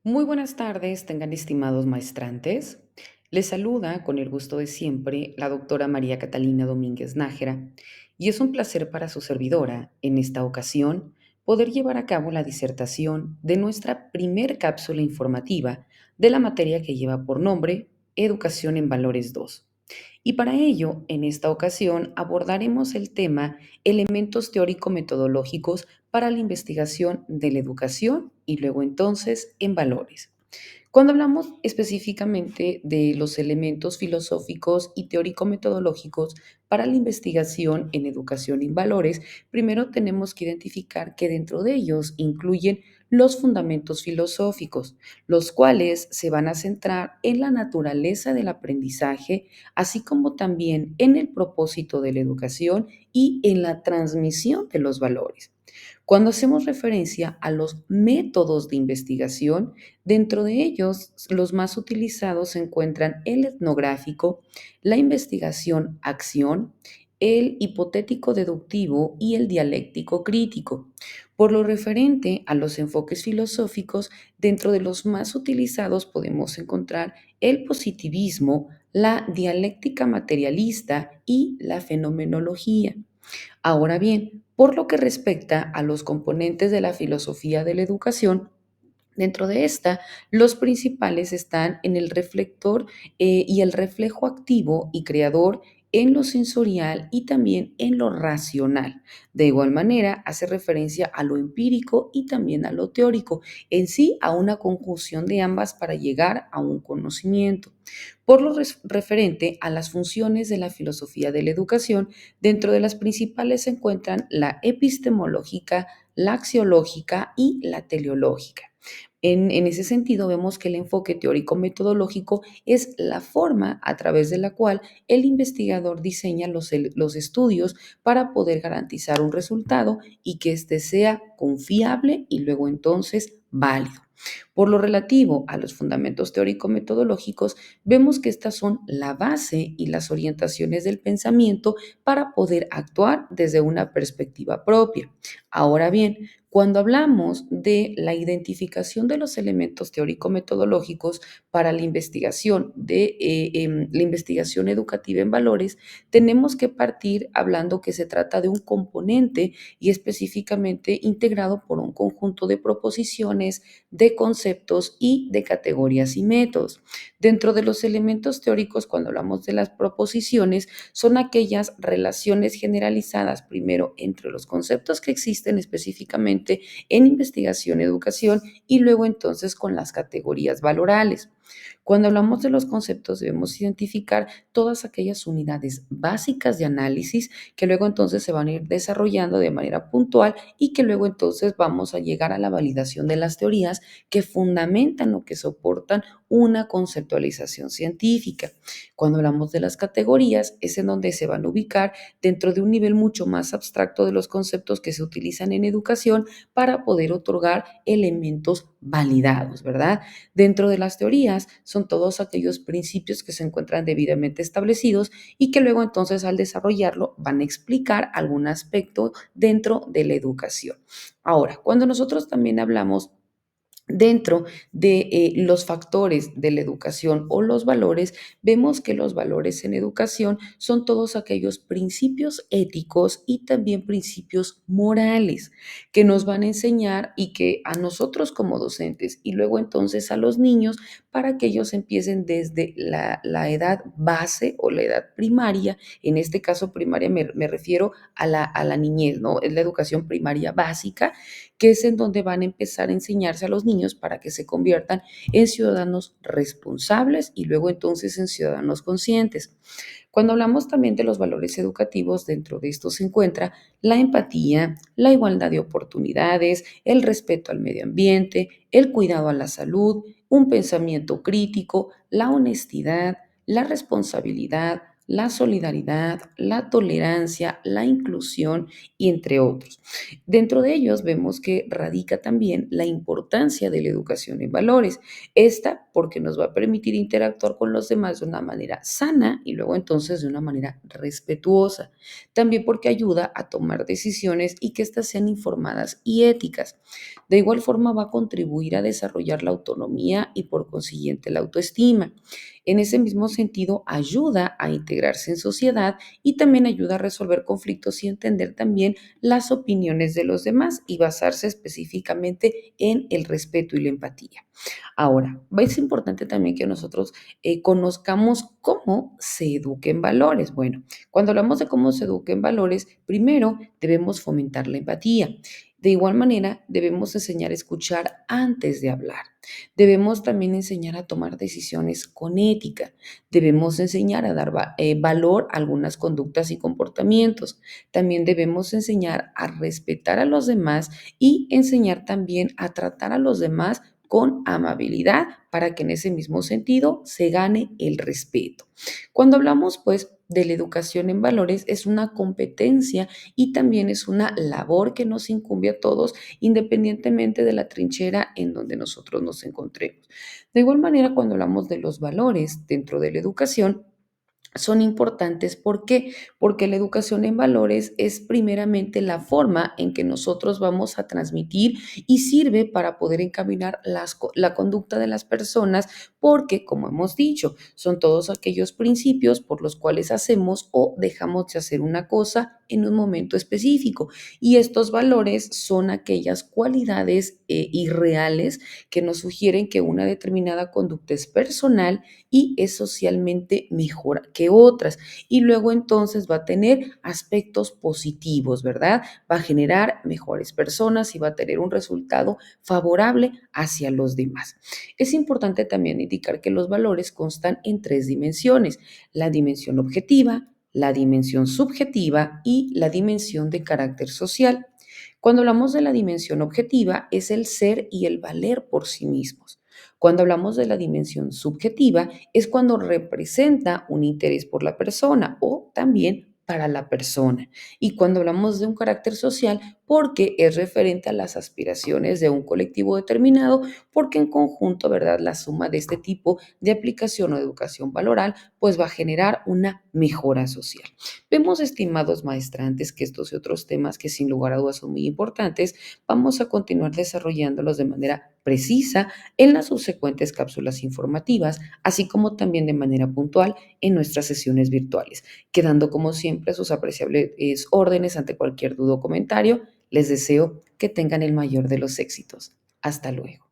Muy buenas tardes, tengan estimados maestrantes. Les saluda con el gusto de siempre la doctora María Catalina Domínguez Nájera y es un placer para su servidora, en esta ocasión, poder llevar a cabo la disertación de nuestra primer cápsula informativa de la materia que lleva por nombre Educación en Valores 2. Y para ello, en esta ocasión, abordaremos el tema elementos teórico-metodológicos para la investigación de la educación y luego entonces en valores. Cuando hablamos específicamente de los elementos filosóficos y teórico-metodológicos para la investigación en educación y valores, primero tenemos que identificar que dentro de ellos incluyen los fundamentos filosóficos, los cuales se van a centrar en la naturaleza del aprendizaje, así como también en el propósito de la educación y en la transmisión de los valores. Cuando hacemos referencia a los métodos de investigación, dentro de ellos los más utilizados se encuentran el etnográfico, la investigación-acción, el hipotético deductivo y el dialéctico crítico. Por lo referente a los enfoques filosóficos, dentro de los más utilizados podemos encontrar el positivismo, la dialéctica materialista y la fenomenología. Ahora bien, por lo que respecta a los componentes de la filosofía de la educación, dentro de esta, los principales están en el reflector y el reflejo activo y creador en lo sensorial y también en lo racional. De igual manera, hace referencia a lo empírico y también a lo teórico, en sí a una conjunción de ambas para llegar a un conocimiento. Por lo referente a las funciones de la filosofía de la educación, dentro de las principales se encuentran la epistemológica, la axiológica y la teleológica. En ese sentido, vemos que el enfoque teórico-metodológico es la forma a través de la cual el investigador diseña los estudios para poder garantizar un resultado y que éste sea confiable y luego entonces válido. Por lo relativo a los fundamentos teórico-metodológicos, vemos que estas son la base y las orientaciones del pensamiento para poder actuar desde una perspectiva propia. Ahora bien, cuando hablamos de la identificación de los elementos teórico-metodológicos para la investigación la investigación educativa en valores, tenemos que partir hablando que se trata de un componente y específicamente integrado por un conjunto de proposiciones, de conceptos y de categorías y métodos. Dentro de los elementos teóricos, cuando hablamos de las proposiciones, son aquellas relaciones generalizadas, primero entre los conceptos que existen específicamente en investigación, educación y luego entonces con las categorías valorales. Cuando hablamos de los conceptos debemos identificar todas aquellas unidades básicas de análisis que luego entonces se van a ir desarrollando de manera puntual y que luego entonces vamos a llegar a la validación de las teorías que fundamentan o que soportan una conceptualización científica. Cuando hablamos de las categorías es en donde se van a ubicar dentro de un nivel mucho más abstracto de los conceptos que se utilizan en educación para poder otorgar elementos validados, ¿verdad? Dentro de las teorías son todos aquellos principios que se encuentran debidamente establecidos y que luego entonces al desarrollarlo van a explicar algún aspecto dentro de la educación. Ahora, cuando nosotros también hablamos dentro de los factores de la educación o los valores, vemos que los valores en educación son todos aquellos principios éticos y también principios morales que nos van a enseñar y que a nosotros como docentes y luego entonces a los niños para que ellos empiecen desde la edad base o la edad primaria. En este caso primaria me refiero a la niñez, ¿no? Es la educación primaria básica, que es en donde van a empezar a enseñarse a los niños para que se conviertan en ciudadanos responsables y luego entonces en ciudadanos conscientes. Cuando hablamos también de los valores educativos, dentro de esto se encuentra la empatía, la igualdad de oportunidades, el respeto al medio ambiente, el cuidado a la salud, un pensamiento crítico, la honestidad, la responsabilidad, la solidaridad, la tolerancia, la inclusión y entre otros. Dentro de ellos vemos que radica también la importancia de la educación en valores. Esta porque nos va a permitir interactuar con los demás de una manera sana y luego entonces de una manera respetuosa. También porque ayuda a tomar decisiones y que éstas sean informadas y éticas. De igual forma va a contribuir a desarrollar la autonomía y por consiguiente la autoestima. En ese mismo sentido, ayuda a integrarse en sociedad y también ayuda a resolver conflictos y entender también las opiniones de los demás y basarse específicamente en el respeto y la empatía. Ahora, es importante también que nosotros conozcamos cómo se eduquen valores. Bueno, cuando hablamos de cómo se eduquen valores, primero debemos fomentar la empatía. De igual manera, debemos enseñar a escuchar antes de hablar. Debemos también enseñar a tomar decisiones con ética. Debemos enseñar a dar valor a algunas conductas y comportamientos. También debemos enseñar a respetar a los demás y enseñar también a tratar a los demás con amabilidad para que en ese mismo sentido se gane el respeto. Cuando hablamos pues de la educación en valores es una competencia y también es una labor que nos incumbe a todos independientemente de la trinchera en donde nosotros nos encontremos. De igual manera, cuando hablamos de los valores dentro de la educación, son importantes. ¿Por qué? Porque la educación en valores es primeramente la forma en que nosotros vamos a transmitir y sirve para poder encaminar la conducta de las personas, porque, como hemos dicho, son todos aquellos principios por los cuales hacemos o dejamos de hacer una cosa en un momento específico. Y estos valores son aquellas cualidades irreales que nos sugieren que una determinada conducta es personal y es socialmente mejor que otras. Y luego entonces va a tener aspectos positivos, ¿verdad? Va a generar mejores personas y va a tener un resultado favorable hacia los demás. Es importante también indicar que los valores constan en tres dimensiones: la dimensión objetiva, la dimensión subjetiva y la dimensión de carácter social. Cuando hablamos de la dimensión objetiva, es el ser y el valer por sí mismos. Cuando hablamos de la dimensión subjetiva, es cuando representa un interés por la persona o también para la persona. Y cuando hablamos de un carácter social, porque es referente a las aspiraciones de un colectivo determinado, porque en conjunto, ¿verdad? La suma de este tipo de aplicación o educación valoral, pues va a generar una mejora social. Vemos, estimados maestrantes, que estos y otros temas que sin lugar a dudas son muy importantes, vamos a continuar desarrollándolos de manera precisa en las subsecuentes cápsulas informativas, así como también de manera puntual en nuestras sesiones virtuales, quedando como siempre sus apreciables órdenes ante cualquier duda o comentario. Les deseo que tengan el mayor de los éxitos. Hasta luego.